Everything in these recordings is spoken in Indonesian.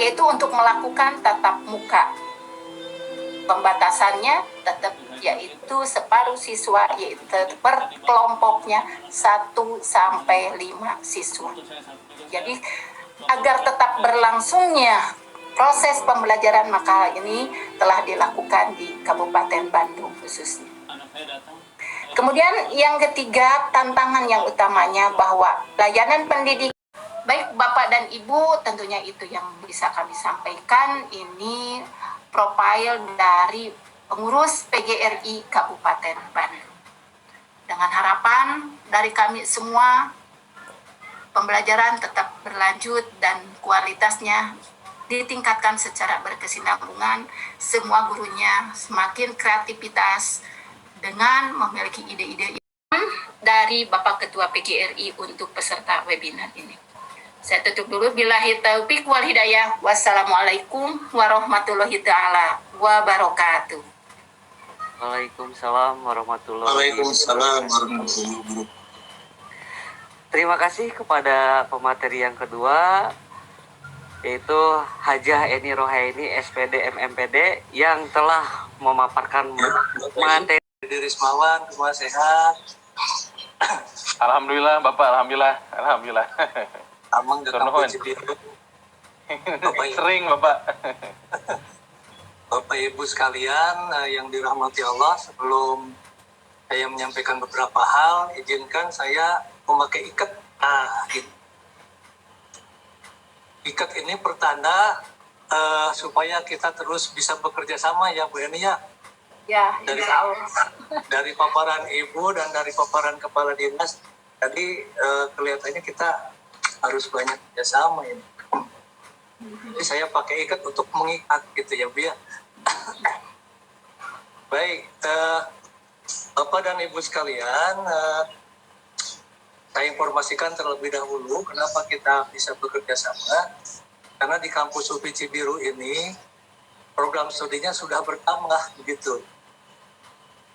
yaitu untuk melakukan tatap muka. Pembatasannya tetap yaitu separuh siswa, yaitu per kelompoknya 1 sampai 5 siswa. Jadi agar tetap berlangsungnya proses pembelajaran, maka hal ini telah dilakukan di Kabupaten Bandung khususnya. Kemudian yang ketiga, tantangan yang utamanya bahwa layanan pendidikan, baik Bapak dan Ibu, tentunya itu yang bisa kami sampaikan. Ini profil dari pengurus PGRI Kabupaten Bandung. Dengan harapan dari kami semua, pembelajaran tetap berlanjut dan kualitasnya ditingkatkan secara berkesinambungan. Semua gurunya semakin kreativitas dengan memiliki ide-ide dari Bapak Ketua PGRI untuk peserta webinar ini. Saya tutup dulu. Billahi taufiq wal hidayah. Wassalamualaikum warahmatullahi taala wabarakatuh. Waalaikumsalam warahmatullahi wabarakatuh. Terima kasih kepada pemateri yang kedua, yaitu Hajah Eni Rohaini SPD MMPD yang telah memaparkan materi. Di Rismawan, semua sehat. Alhamdulillah Bapak, alhamdulillah. Amang Turnuhun. Sering Bapak. Bapak Ibu sekalian yang dirahmati Allah, sebelum saya menyampaikan beberapa hal, izinkan saya memakai ikat. Ikat ini pertanda supaya kita terus bisa bekerja sama ya Bu Eni ya. Ya, dari paparan Ibu dan dari paparan Kepala Dinas tadi kelihatannya kita harus banyak kerjasama ini. Jadi saya pakai ikat untuk mengikat gitu ya Bu ya. Baik, Bapak dan Ibu sekalian, saya informasikan terlebih dahulu kenapa kita bisa bekerja sama. Karena di kampus UPI Cibiru ini program studinya sudah bertambah begitu.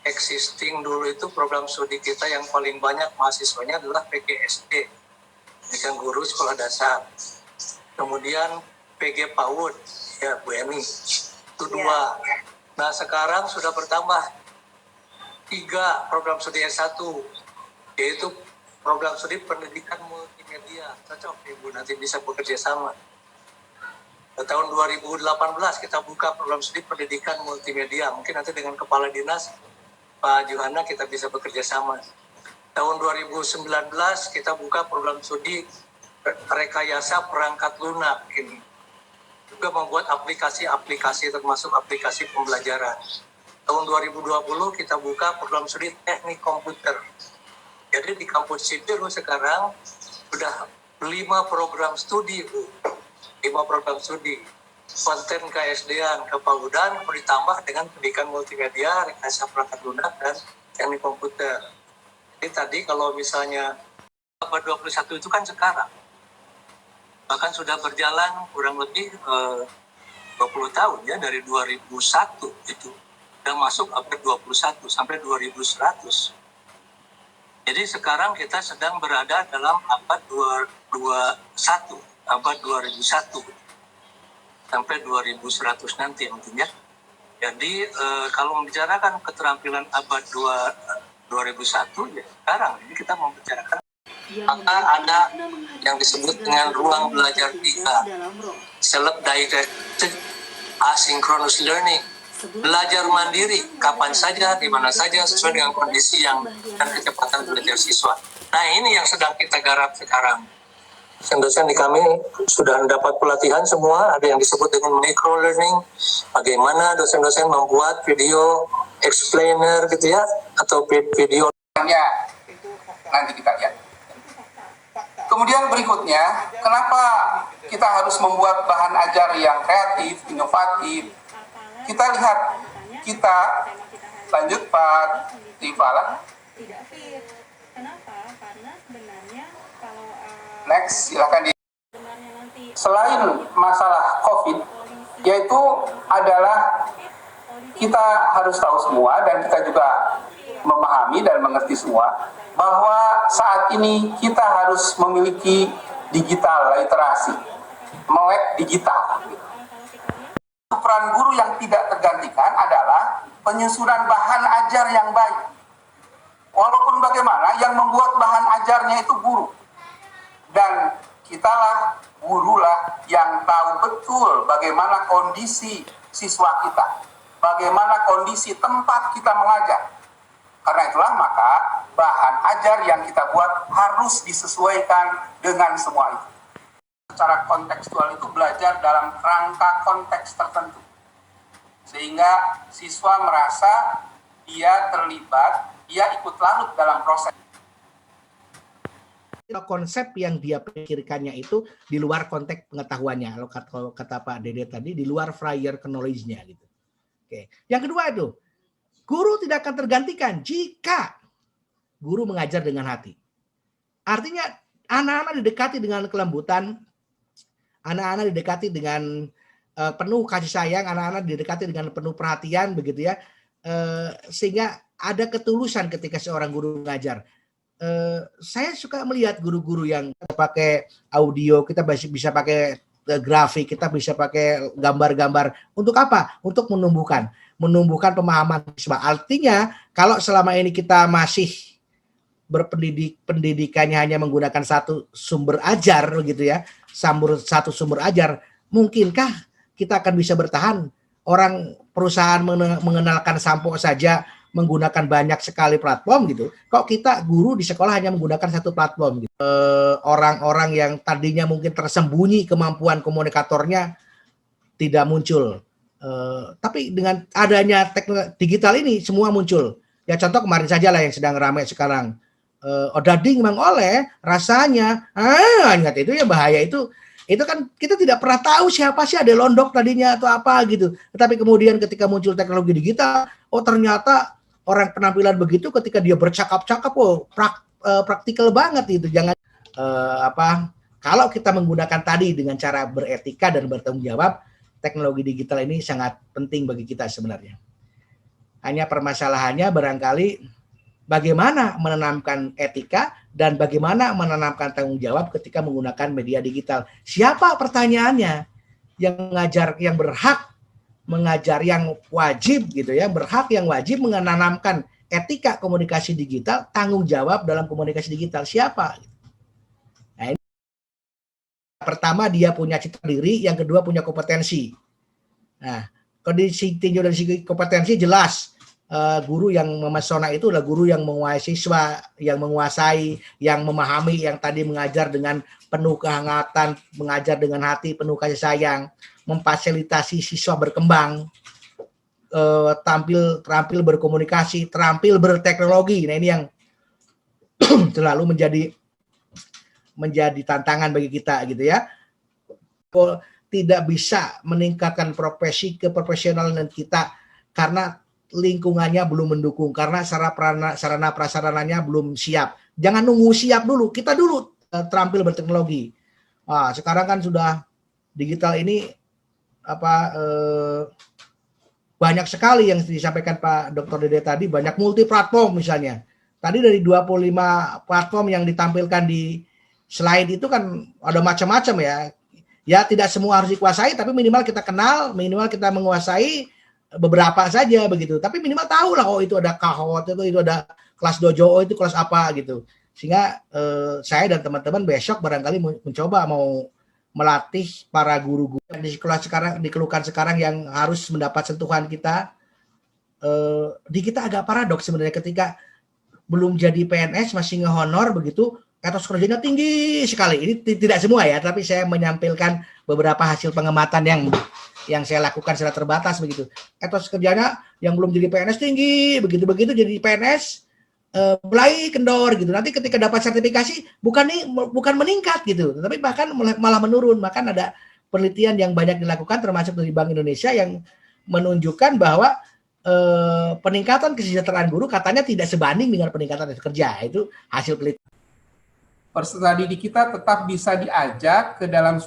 Existing dulu itu program studi kita yang paling banyak mahasiswanya adalah PGSD, pendidikan guru sekolah dasar. Kemudian PG PAUD, ya Bu Eni, itu 2. Nah sekarang sudah bertambah 3 program studi S1, yaitu program studi pendidikan multimedia. Cocok Ibu nanti bisa bekerja sama. Tahun 2018 kita buka program studi pendidikan multimedia. Mungkin nanti dengan Kepala Dinas Pak Johana kita bisa bekerja sama. Tahun 2019 kita buka program studi rekayasa perangkat lunak ini. Juga membuat aplikasi-aplikasi termasuk aplikasi pembelajaran. Tahun 2020 kita buka program studi teknik komputer. Jadi di kampus Cibiru sekarang sudah 5 program studi Bu. 5 program studi. Konten KSD-an, kepaudan, ditambah dengan pendidikan multimedia, rekayasa perangkat lunak, dan teknik komputer. Jadi tadi kalau misalnya abad 21 itu kan sekarang. Bahkan sudah berjalan kurang lebih 20 tahun ya, dari 2001 itu. Sudah masuk abad 21 sampai 2100. Jadi sekarang kita sedang berada dalam abad 21, abad 2001. Sampai 2100 nanti mungkin ya. Jadi kalau membicarakan keterampilan abad 2001 ya sekarang ini kita membicarakan, maka ada yang disebut dengan ruang belajar 3, self-directed asynchronous learning, belajar mandiri kapan saja, di mana saja sesuai dengan kondisi yang dan kecepatan belajar siswa. Nah ini yang sedang kita garap sekarang. Dosen-dosen di kami sudah mendapat pelatihan semua, ada yang disebut dengan micro learning, bagaimana dosen-dosen membuat video explainer gitu ya, atau video nanti kita lihat. Kemudian berikutnya, kenapa kita harus membuat bahan ajar yang kreatif, inovatif? Kita lihat, kita lanjut Pak Tifala. Next, silakan di. Selain masalah COVID, yaitu adalah kita harus tahu semua dan kita juga memahami dan mengerti semua bahwa saat ini kita harus memiliki digital literasi. melek digital. Peran guru yang tidak tergantikan adalah penyusunan bahan ajar yang baik. Walaupun bagaimana, yang membuat bahan ajarnya itu guru. Dan kitalah, gurulah yang tahu betul bagaimana kondisi siswa kita, bagaimana kondisi tempat kita mengajar. Karena itulah maka bahan ajar yang kita buat harus disesuaikan dengan semua itu. Secara kontekstual itu belajar dalam rangka konteks tertentu. Sehingga siswa merasa dia terlibat, dia ikut larut dalam proses. Konsep yang dia pikirkannya itu di luar konteks pengetahuannya. Kalau kata Pak Dede tadi, di luar prior knowledge-nya gitu. Oke. Yang kedua itu, guru tidak akan tergantikan jika guru mengajar dengan hati. Artinya anak-anak didekati dengan kelembutan, anak-anak didekati dengan penuh kasih sayang, anak-anak didekati dengan penuh perhatian begitu ya, sehingga ada ketulusan ketika seorang guru mengajar. Saya suka melihat guru-guru yang pakai audio, kita bisa pakai grafik, kita bisa pakai gambar-gambar. Untuk apa? Untuk menumbuhkan pemahaman siswa. Artinya kalau selama ini kita masih pendidikannya hanya menggunakan satu sumber ajar begitu ya, satu sumber ajar, mungkinkah kita akan bisa bertahan? Orang perusahaan mengenalkan sampo saja menggunakan banyak sekali platform gitu. Kok kita guru di sekolah hanya menggunakan satu platform gitu. Orang-orang yang tadinya mungkin tersembunyi kemampuan komunikatornya tidak muncul. Tapi dengan adanya teknologi digital ini semua muncul. Ya contoh kemarin saja lah yang sedang ramai sekarang. Odading Mang Oleh rasanya ingat itu ya bahaya itu kan kita tidak pernah tahu siapa sih, ada londok tadinya atau apa gitu. Tetapi kemudian ketika muncul teknologi digital, ternyata orang penampilan begitu ketika dia bercakap-cakap praktikal banget itu. Jangan kalau kita menggunakan tadi dengan cara beretika dan bertanggung jawab, teknologi digital ini sangat penting bagi kita sebenarnya. Hanya permasalahannya barangkali bagaimana menanamkan etika dan bagaimana menanamkan tanggung jawab ketika menggunakan media digital. Siapa pertanyaannya yang mengajar, yang berhak mengajar, yang wajib gitu ya, berhak yang wajib menanamkan etika komunikasi digital, tanggung jawab dalam komunikasi digital siapa? Nah, ini pertama dia punya citra diri, yang kedua punya kompetensi. Nah, kondisi tinjau dari segi kompetensi jelas. Guru yang memesona itu adalah guru yang menguasai siswa, yang menguasai, yang memahami, yang tadi mengajar dengan penuh kehangatan, mengajar dengan hati penuh kasih sayang, memfasilitasi siswa berkembang, terampil berkomunikasi, terampil berteknologi. Nah ini yang selalu menjadi tantangan bagi kita gitu ya. Tidak bisa meningkatkan profesi keprofesionalan kita karena lingkungannya belum mendukung, karena sarana prasarananya belum siap. Jangan nunggu siap dulu, kita dulu terampil berteknologi. Sekarang kan sudah digital ini banyak sekali yang disampaikan Pak Dr. Dede tadi, banyak multi platform misalnya. Tadi dari 25 platform yang ditampilkan di slide itu kan ada macam-macam ya. Ya tidak semua harus dikuasai, tapi minimal kita kenal, minimal kita menguasai beberapa saja begitu, tapi minimal tahu lah itu ada kahot, itu ada kelas dojo, itu kelas apa gitu, sehingga saya dan teman-teman besok barangkali mencoba mau melatih para guru-guru di sekolah sekarang, dikeluhkan sekarang yang harus mendapat sentuhan kita. Di kita agak paradoks sebenarnya ketika belum jadi PNS masih ngehonor begitu, etos kerjanya tinggi sekali. Ini tidak semua ya, tapi saya menyampaikan beberapa hasil pengamatan yang saya lakukan secara terbatas begitu. Etos kerjanya yang belum jadi PNS tinggi, begitu jadi PNS mulai kendor gitu. Nanti ketika dapat sertifikasi bukan meningkat gitu, tapi bahkan malah menurun. Bahkan ada penelitian yang banyak dilakukan termasuk dari Bank Indonesia yang menunjukkan bahwa peningkatan kesejahteraan guru katanya tidak sebanding dengan peningkatan etos kerja. Itu hasil penelitian. Peserta didik kita tetap bisa diajak ke dalam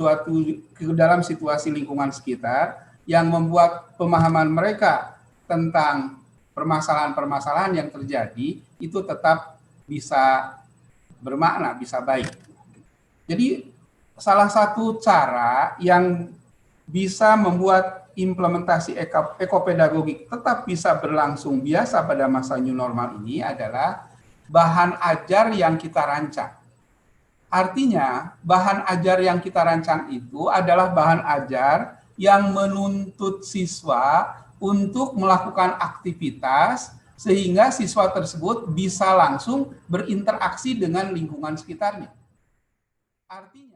situasi lingkungan sekitar yang membuat pemahaman mereka tentang permasalahan-permasalahan yang terjadi itu tetap bisa bermakna, bisa baik. Jadi salah satu cara yang bisa membuat implementasi ekopedagogik tetap bisa berlangsung biasa pada masa new normal ini adalah bahan ajar yang kita rancang. Artinya, bahan ajar yang kita rancang itu adalah bahan ajar yang menuntut siswa untuk melakukan aktivitas sehingga siswa tersebut bisa langsung berinteraksi dengan lingkungan sekitarnya. Artinya